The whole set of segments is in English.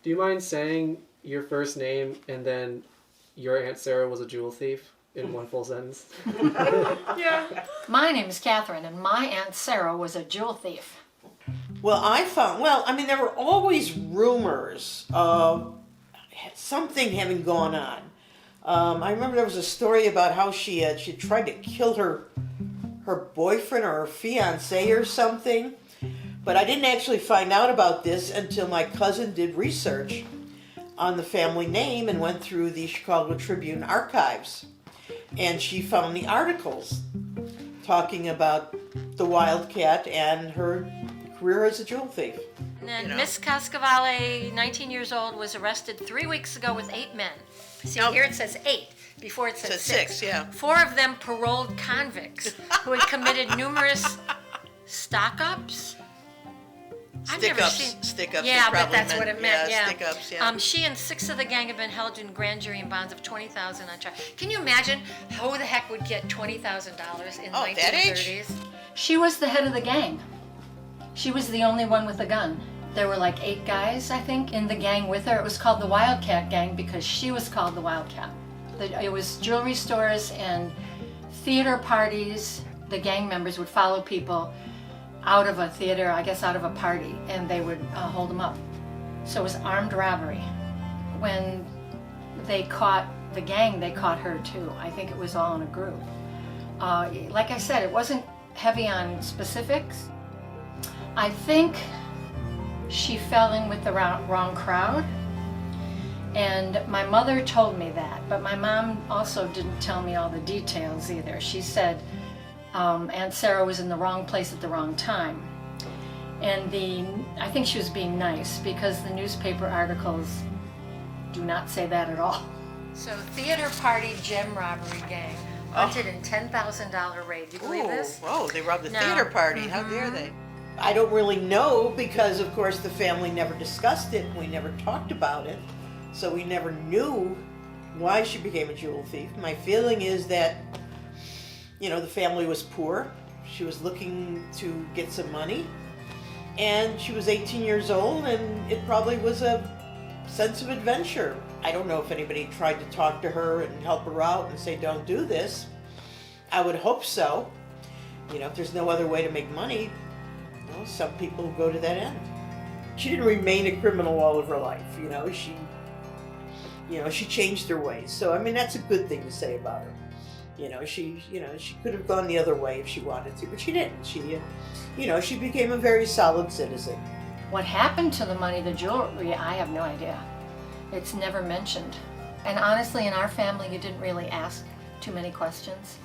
Do you mind saying your first name and then your Aunt Sarah was a jewel thief in one full sentence? Yeah. My name is Catherine, and my Aunt Sarah was a jewel thief. Well, there were always rumors of something having gone on. I remember there was a story about how she tried to kill her boyfriend or her fiance or something. But I didn't actually find out about this until my cousin did research on the family name and went through the Chicago Tribune archives. And she found the articles talking about the Wildcat and her career as a jewel thief. And Miss Caccavallo, 19 years old, was arrested 3 weeks ago with 8 men. See, here it says 8. Before it said 6. Yeah. 4 of them paroled convicts who had committed numerous stock-ups. Stick-ups. Yeah, but that's what it meant. Yeah, stick-ups. Yeah. She and 6 of the gang have been held in grand jury and bonds of $20,000 on trial. Can you imagine who the heck would get $20,000 in the 1930s? That age? She was the head of the gang. She was the only one with a gun. There were like 8 guys, I think, in the gang with her. It was called the Wildcat Gang because she was called the Wildcat. It was jewelry stores and theater parties. The gang members would follow people out of a theater, I guess out of a party, and they would hold them up. So it was armed robbery. When they caught the gang, they caught her too. I think it was all in a group. Like I said, it wasn't heavy on specifics. I think she fell in with the wrong crowd, and my mother told me that, but my mom also didn't tell me all the details either. She said Aunt Sarah was in the wrong place at the wrong time. And I think she was being nice because the newspaper articles do not say that at all. So theater party gem robbery gang hunted in $10,000 raid. Do you believe this? Whoa, they robbed the theater party. How dare they? I don't really know because, of course, the family never discussed it. We never talked about it. So we never knew why she became a jewel thief. My feeling is that the family was poor. She was looking to get some money. And she was 18 years old, and it probably was a sense of adventure. I don't know if anybody tried to talk to her and help her out and say, don't do this. I would hope so. If there's no other way to make money, some people go to that end. She didn't remain a criminal all of her life. She changed her ways. So, that's a good thing to say about her. She could have gone the other way if she wanted to, but she didn't. She became a very solid citizen. What happened to the money, the jewelry, I have no idea. It's never mentioned. And honestly, in our family, you didn't really ask too many questions.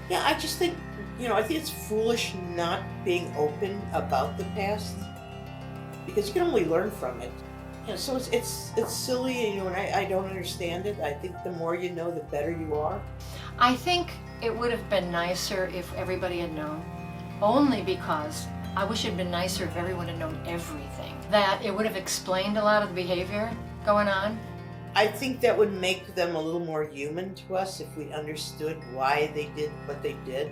Yeah, I just think, I think it's foolish not being open about the past because you can only learn from it. So it's silly, and I don't understand it. I think the more you know, the better you are. I think it would have been nicer if everybody had known, only because I wish it had been nicer if everyone had known everything. That it would have explained a lot of the behavior going on. I think that would make them a little more human to us if we understood why they did what they did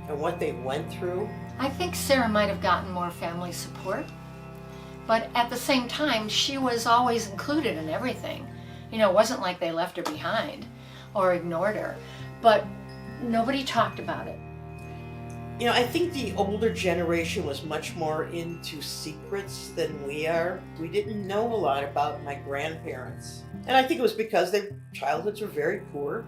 and what they went through. I think Sarah might have gotten more family support. But at the same time, she was always included in everything. It wasn't like they left her behind or ignored her. But nobody talked about it. I think the older generation was much more into secrets than we are. We didn't know a lot about my grandparents. And I think it was because their childhoods were very poor.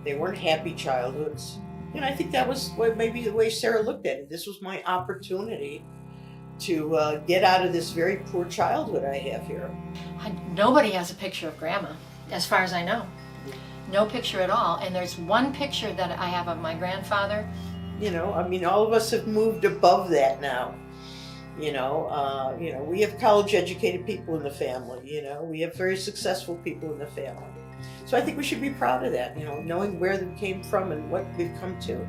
They weren't happy childhoods. I think that was maybe the way Sarah looked at it. This was my opportunity to get out of this very poor childhood I have here. Nobody has a picture of Grandma, as far as I know. No picture at all. And there's one picture that I have of my grandfather. All of us have moved above that now. We have college-educated people in the family. We have very successful people in the family. So I think we should be proud of that. Knowing where they came from and what we've come to.